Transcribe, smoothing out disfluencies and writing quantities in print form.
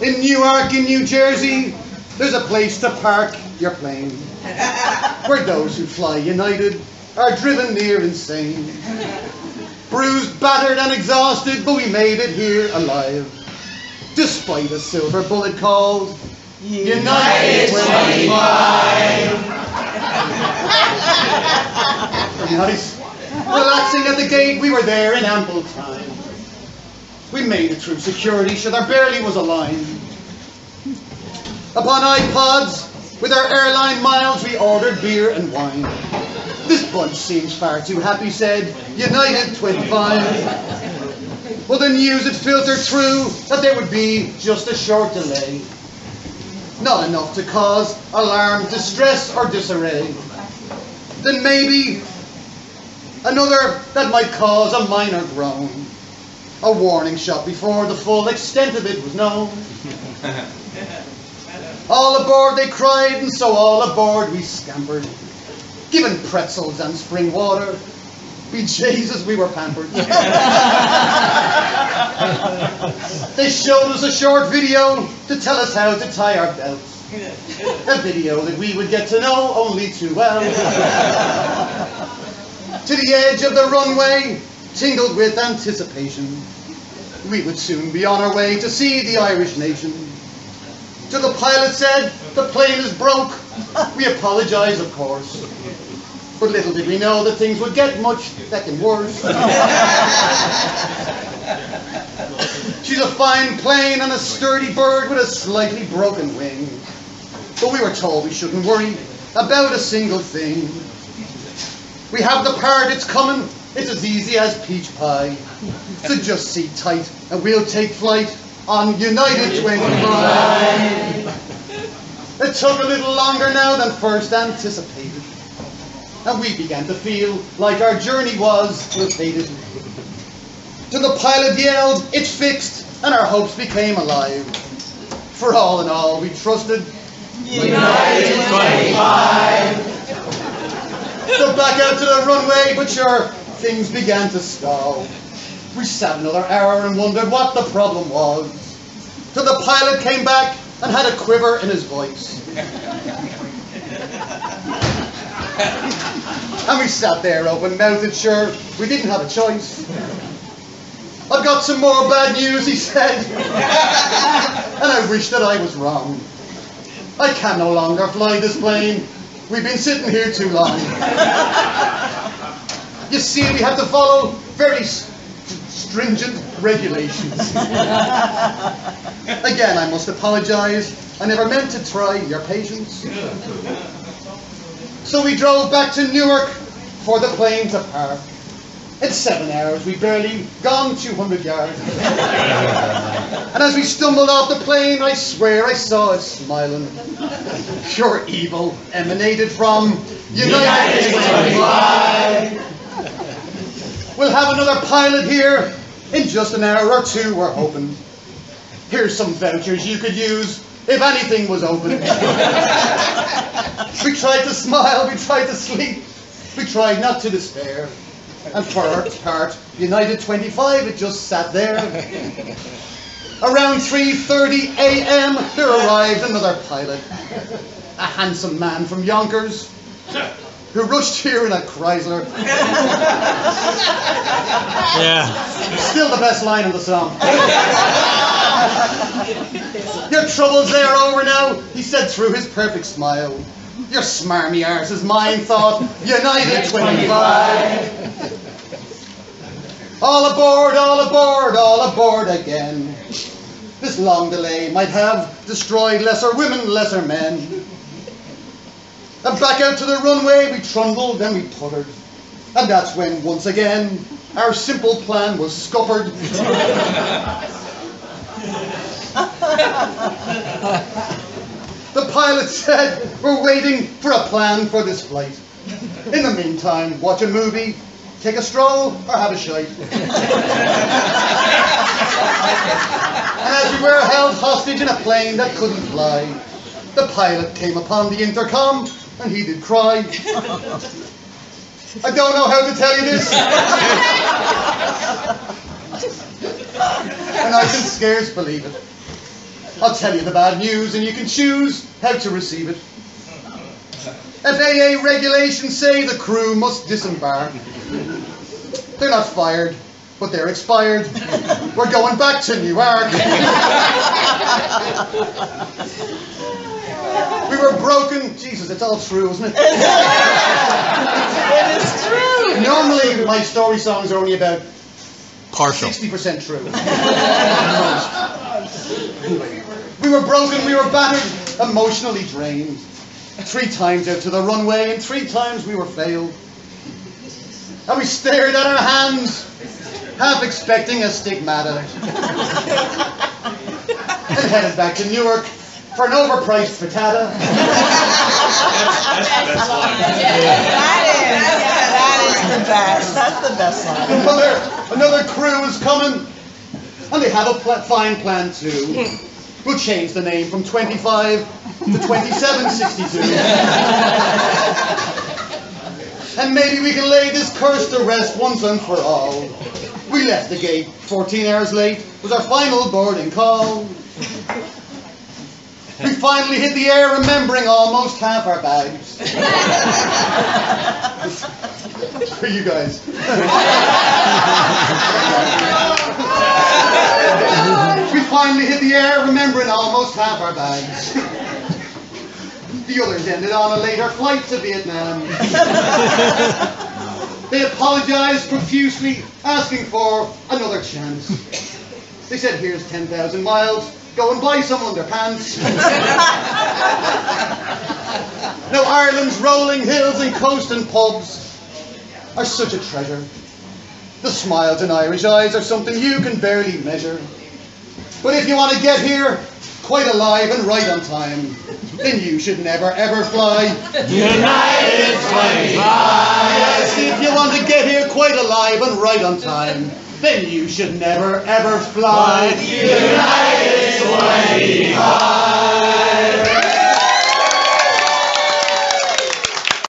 In Newark, in New Jersey, there's a place to park your plane, where those who fly United are driven near insane. Bruised, battered and exhausted, but we made it here alive, despite a silver bullet called United 25. Nice. Relaxing at the gate, we were there in ample time. We made it through security, sure there barely was a line. Upon iPods, with our airline miles, we ordered beer and wine. This bunch seems far too happy, said United 25. Well, the news had filtered through that there would be just a short delay. Not enough to cause alarm, distress, or disarray. Then maybe another that might cause a minor groan. A warning shot before the full extent of it was known. All aboard they cried, and so all aboard we scampered, given pretzels and spring water. Be Jesus, we were pampered. They showed us a short video to tell us how to tie our belts. A video that we would get to know only too well. To the edge of the runway, tingled with anticipation, we would soon be on our way to see the Irish nation. To the pilot said, the plane is broke. We apologize, of course. But little did we know that things would get much feckin' worse. She's a fine plane and a sturdy bird with a slightly broken wing. But we were told we shouldn't worry about a single thing. We have the part, it's coming, it's as easy as peach pie. So just sit tight and we'll take flight on United 25. It took a little longer now than first anticipated, and we began to feel like our journey was ill-fated. To the pilot yelled, it's fixed, and our hopes became alive. For all in all, we trusted United 25. So back out to the runway, but sure, things began to stall. We sat another hour and wondered what the problem was. Till the pilot came back and had a quiver in his voice. And we sat there open-mouthed, sure, we didn't have a choice. I've got some more bad news, he said. And I wish that I was wrong. I can no longer fly this plane. We've been sitting here too long. You see, we have to follow very stringent regulations. Again, I must apologize. I never meant to try your patience. So we drove back to Newark for the plane to park. In 7 hours, we'd barely gone 200 yards. And as we stumbled off the plane, I swear I saw it smiling. Pure evil emanated from United 25. We'll have another pilot here in just an hour or two, we're hoping. Here's some vouchers you could use if anything was open. We tried to smile, we tried to sleep, we tried not to despair. And for our part, United 25, it just sat there. Around 3:30 a.m., there arrived another pilot. A handsome man from Yonkers, who rushed here in a Chrysler. Yeah. Still the best line in the song. Your troubles they are over now, he said through his perfect smile. Your smarmy arse is mine, thought United 25. All aboard, all aboard, all aboard again. This long delay might have destroyed lesser women, lesser men. And back out to the runway we trundled and we puttered. And that's when, once again, our simple plan was scuppered. The pilot said, we're waiting for a plan for this flight. In the meantime, watch a movie, take a stroll, or have a shite. And as we were held hostage in a plane that couldn't fly, the pilot came upon the intercom, and he did cry. I don't know how to tell you this. And I can scarce believe it. I'll tell you the bad news and you can choose how to receive it. FAA regulations say the crew must disembark. They're not fired, but they're expired. We're going back to Newark. We were broken. Jesus, it's all true, isn't it? It is true. Normally, my story songs are only about Partial. 60% true. Anyway, we were broken, we were battered, emotionally drained. 3 times out to the runway, and 3 times we were failed. And we stared at our hands, half expecting a stigmata. And headed back to Newark for an overpriced frittata. That is the best. That's the best line. Another crew is coming, and they have a fine plan too. We'll change the name from 25 to 2762. And maybe we can lay this curse to rest once and for all. We left the gate 14 hours late, was our final boarding call. We finally hit the air, remembering almost half our bags. For you guys. We finally hit the air, remembering almost half our bags. The others ended on a later flight to Vietnam. They apologized profusely, asking for another chance. They said, here's 10,000 miles, go and buy some underpants. Now Ireland's rolling hills and coast and pubs are such a treasure. The smiles in Irish eyes are something you can barely measure. But if you want to get here quite alive and right on time, then you should never ever fly United 25. Yes, if you want to get here quite alive and right on time, then you should never ever fly United 25.